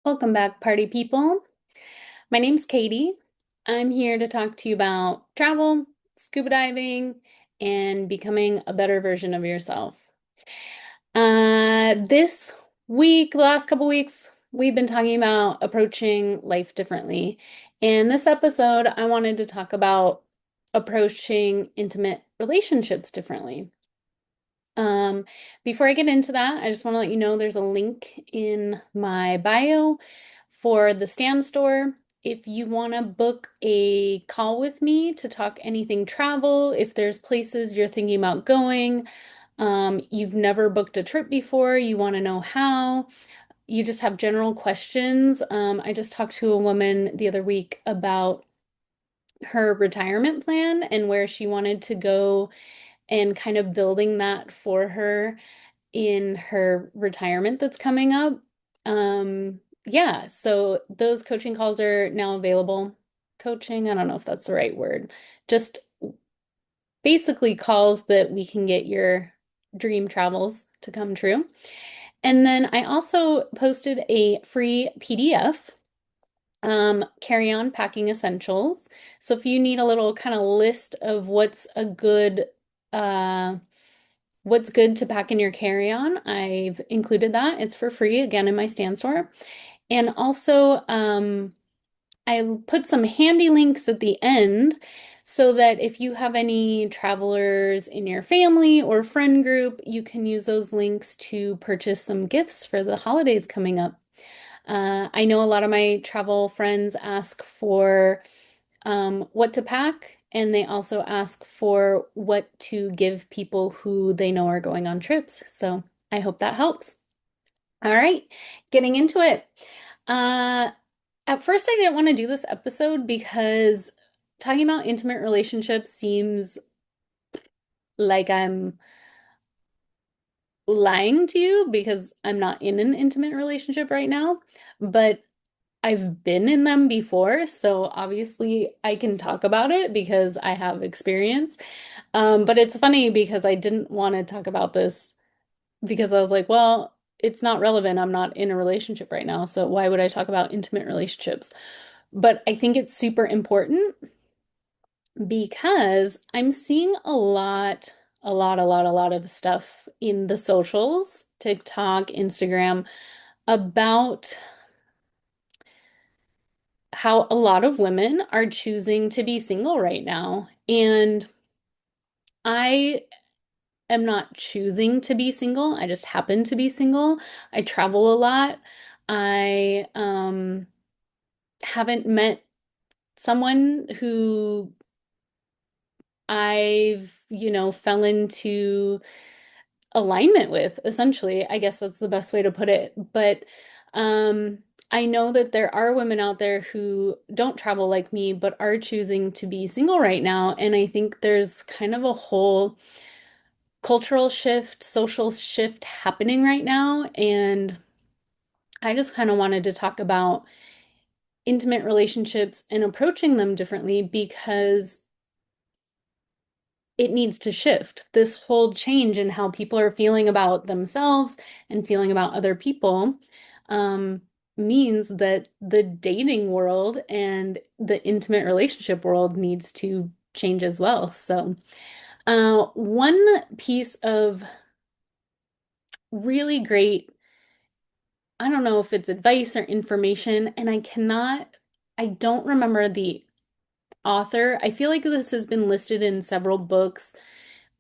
Welcome back, party people. My name's Katie. I'm here to talk to you about travel, scuba diving, and becoming a better version of yourself. This week, the last couple weeks, we've been talking about approaching life differently. In this episode, I wanted to talk about approaching intimate relationships differently. Um, Before I get into that, I just want to let you know there's a link in my bio for the Stam store. If you want to book a call with me to talk anything travel, if there's places you're thinking about going, you've never booked a trip before, you want to know how, you just have general questions. I just talked to a woman the other week about her retirement plan and where she wanted to go and kind of building that for her in her retirement that's coming up. Yeah, so those coaching calls are now available. Coaching, I don't know if that's the right word. Just basically calls that we can get your dream travels to come true. And then I also posted a free PDF, carry-on packing essentials. So if you need a little kind of list of uh what's good to pack in your carry-on, I've included that. It's for free, again, in my stand store. And also, I put some handy links at the end so that if you have any travelers in your family or friend group, you can use those links to purchase some gifts for the holidays coming up. I know a lot of my travel friends ask for what to pack, and they also ask for what to give people who they know are going on trips. So I hope that helps. All right, getting into it. Uh, at first, I didn't want to do this episode because talking about intimate relationships seems like I'm lying to you because I'm not in an intimate relationship right now, but I've been in them before, so obviously I can talk about it because I have experience. But it's funny because I didn't want to talk about this because I was like, well, it's not relevant. I'm not in a relationship right now, so why would I talk about intimate relationships? But I think it's super important because I'm seeing a lot of stuff in the socials, TikTok, Instagram, about how a lot of women are choosing to be single right now. And I am not choosing to be single. I just happen to be single. I travel a lot. I haven't met someone who fell into alignment with, essentially. I guess that's the best way to put it. But um, I know that there are women out there who don't travel like me, but are choosing to be single right now. And I think there's kind of a whole cultural shift, social shift happening right now. And I just kind of wanted to talk about intimate relationships and approaching them differently because it needs to shift. This whole change in how people are feeling about themselves and feeling about other people um, means that the dating world and the intimate relationship world needs to change as well. So, one piece of really great, I don't know if it's advice or information, and I don't remember the author. I feel like this has been listed in several books.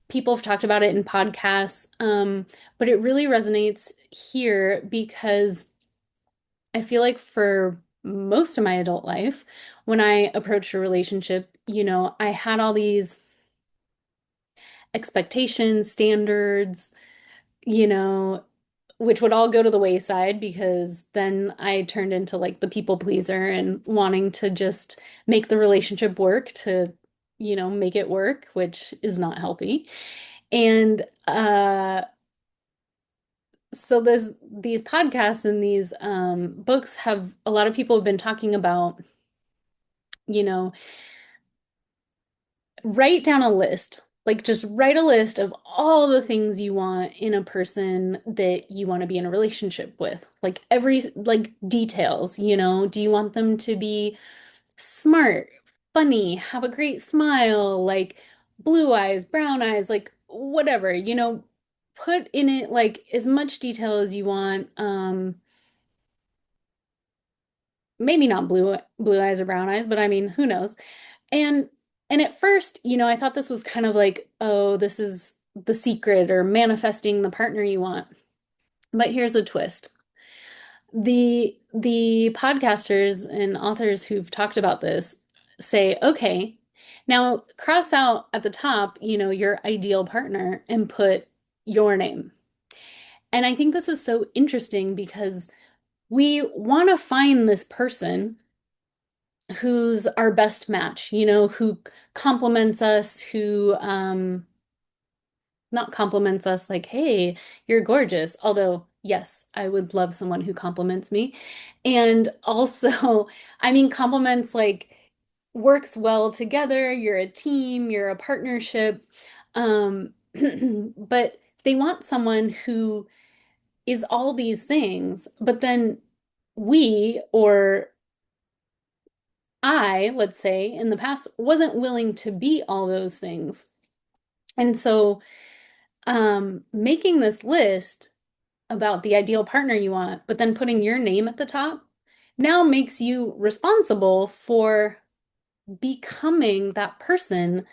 People have talked about it in podcasts, but it really resonates here because I feel like for most of my adult life, when I approached a relationship, I had all these expectations, standards, you know, which would all go to the wayside because then I turned into like the people pleaser and wanting to just make the relationship work to, make it work, which is not healthy. And so there's these podcasts and these books have a lot of people have been talking about, you know, write down a list. Like just write a list of all the things you want in a person that you want to be in a relationship with. Like every like details, do you want them to be smart, funny, have a great smile, like blue eyes, brown eyes, like whatever, put in it like as much detail as you want. Maybe not blue eyes or brown eyes, but I mean, who knows? And and at first, I thought this was kind of like, oh, this is the secret or manifesting the partner you want. But here's a twist. The podcasters and authors who've talked about this say, okay, now cross out at the top, your ideal partner and put your name. And I think this is so interesting because we want to find this person who's our best match, who compliments us, who not compliments us like, hey, you're gorgeous. Although, yes, I would love someone who compliments me. And also, I mean, compliments like works well together, you're a team, you're a partnership. Um, but they want someone who is all these things, but then we or I, let's say, in the past, wasn't willing to be all those things. And so, making this list about the ideal partner you want, but then putting your name at the top now makes you responsible for becoming that person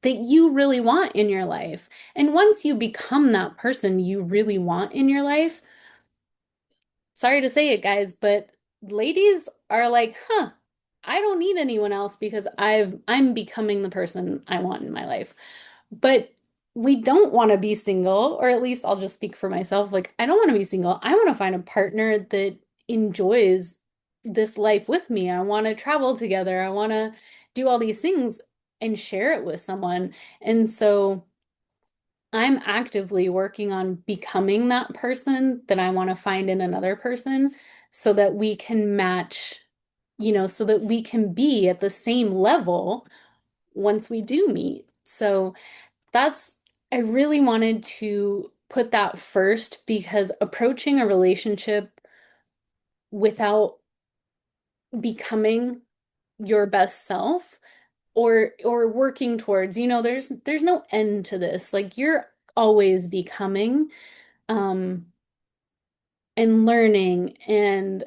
that you really want in your life. And once you become that person you really want in your life, sorry to say it, guys, but ladies are like, huh, I don't need anyone else because I'm becoming the person I want in my life. But we don't want to be single, or at least I'll just speak for myself. Like, I don't want to be single. I want to find a partner that enjoys this life with me. I want to travel together. I want to do all these things and share it with someone. And so I'm actively working on becoming that person that I want to find in another person so that we can match, so that we can be at the same level once we do meet. So that's, I really wanted to put that first because approaching a relationship without becoming your best self or working towards, there's no end to this. Like you're always becoming um and learning and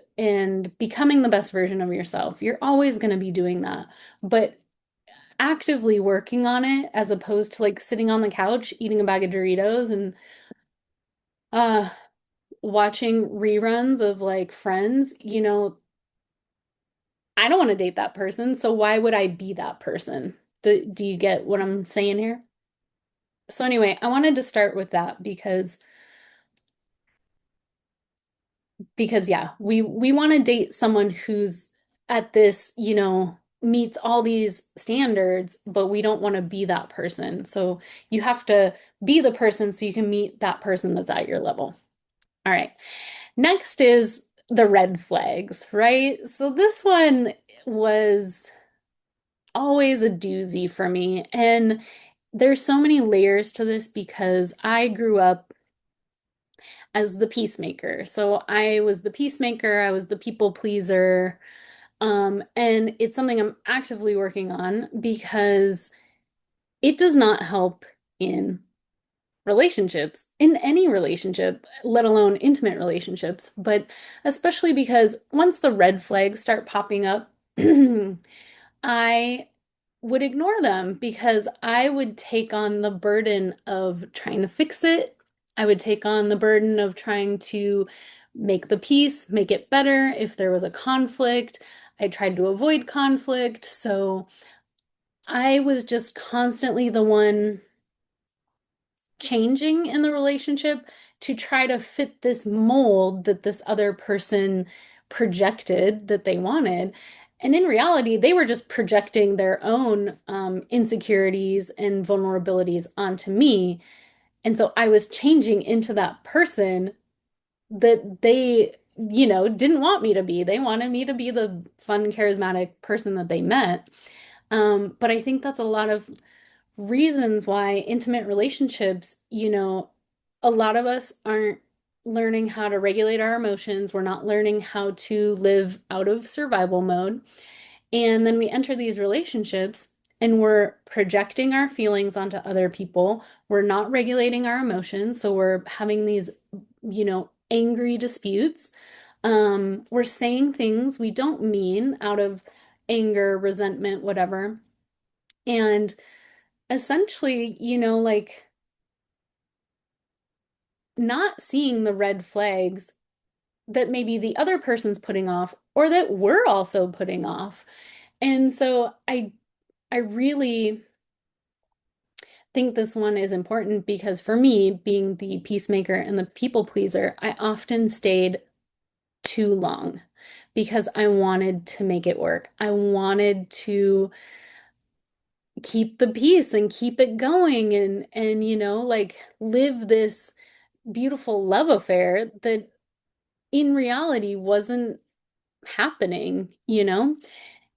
becoming the best version of yourself. You're always going to be doing that. But actively working on it as opposed to like sitting on the couch eating a bag of Doritos and uh watching reruns of like Friends, I don't want to date that person, so why would I be that person? Do you get what I'm saying here? So anyway, I wanted to start with that because yeah, we want to date someone who's at this, meets all these standards, but we don't want to be that person. So you have to be the person so you can meet that person that's at your level. All right. Next is the red flags, right? So this one was always a doozy for me. And there's so many layers to this because I grew up as the peacemaker. So I was the peacemaker, I was the people pleaser. And it's something I'm actively working on because it does not help in relationships, in any relationship, let alone intimate relationships, but especially because once the red flags start popping up, I would ignore them because I would take on the burden of trying to fix it. I would take on the burden of trying to make the peace, make it better. If there was a conflict, I tried to avoid conflict. So I was just constantly the one changing in the relationship to try to fit this mold that this other person projected that they wanted. And in reality, they were just projecting their own insecurities and vulnerabilities onto me. And so I was changing into that person that they, didn't want me to be. They wanted me to be the fun, charismatic person that they met. But I think that's a lot of reasons why intimate relationships, a lot of us aren't learning how to regulate our emotions. We're not learning how to live out of survival mode. And then we enter these relationships and we're projecting our feelings onto other people. We're not regulating our emotions. So we're having these, angry disputes. We're saying things we don't mean out of anger, resentment, whatever. And essentially, like not seeing the red flags that maybe the other person's putting off or that we're also putting off. And so I really think this one is important because for me, being the peacemaker and the people pleaser, I often stayed too long because I wanted to make it work. I wanted to keep the peace and keep it going and like live this beautiful love affair that in reality wasn't happening.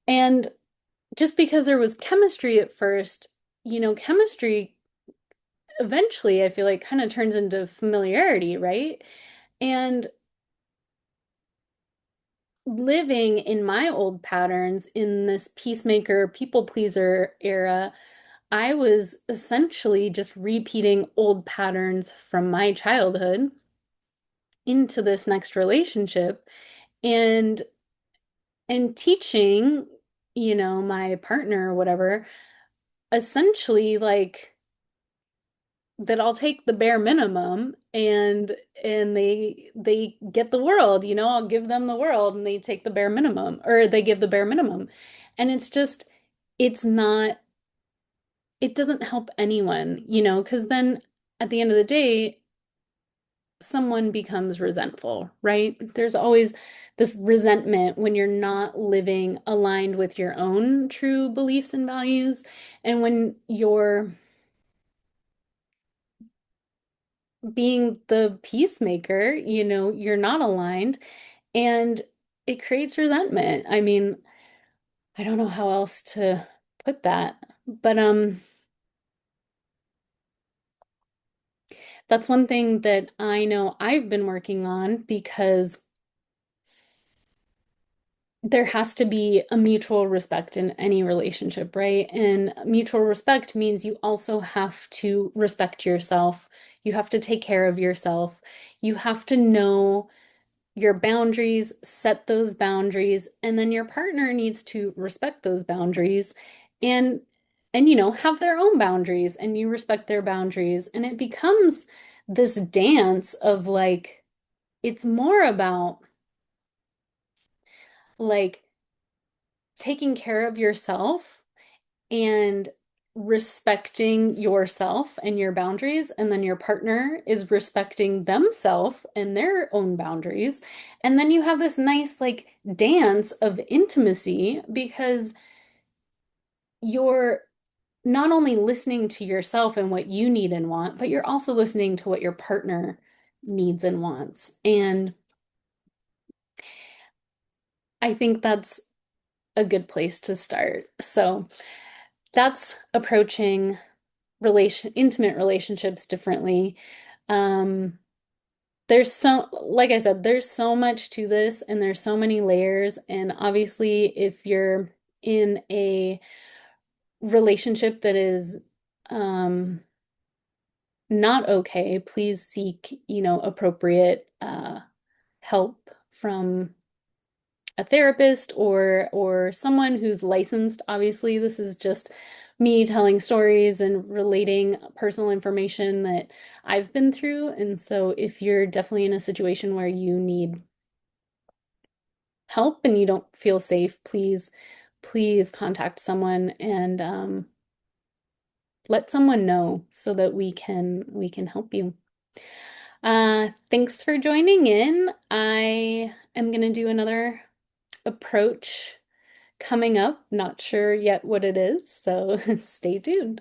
And just because there was chemistry at first, chemistry eventually I feel like kind of turns into familiarity, right? And living in my old patterns in this peacemaker, people pleaser era, I was essentially just repeating old patterns from my childhood into this next relationship and teaching, my partner or whatever, essentially like that I'll take the bare minimum and they get the world, I'll give them the world and they take the bare minimum or they give the bare minimum. And it's just it's not it doesn't help anyone, because then at the end of the day someone becomes resentful, right? There's always this resentment when you're not living aligned with your own true beliefs and values and when you're being the peacemaker, you're not aligned and it creates resentment. I mean, I don't know how else to put that, but that's one thing that I know I've been working on because there has to be a mutual respect in any relationship, right? And mutual respect means you also have to respect yourself. You have to take care of yourself. You have to know your boundaries, set those boundaries, and then your partner needs to respect those boundaries and have their own boundaries and you respect their boundaries. And it becomes this dance of like it's more about like taking care of yourself and respecting yourself and your boundaries, and then your partner is respecting themselves and their own boundaries. And then you have this nice, like, dance of intimacy because you're not only listening to yourself and what you need and want, but you're also listening to what your partner needs and wants. And I think that's a good place to start. So that's approaching intimate relationships differently. Um, like I said, there's so much to this and there's so many layers. And obviously, if you're in a relationship that is um, not okay, please seek, appropriate help from a therapist or someone who's licensed. Obviously, this is just me telling stories and relating personal information that I've been through. And so if you're definitely in a situation where you need help and you don't feel safe, please contact someone and let someone know so that we can help you. Thanks for joining in. I am gonna do another approach coming up. Not sure yet what it is, so stay tuned.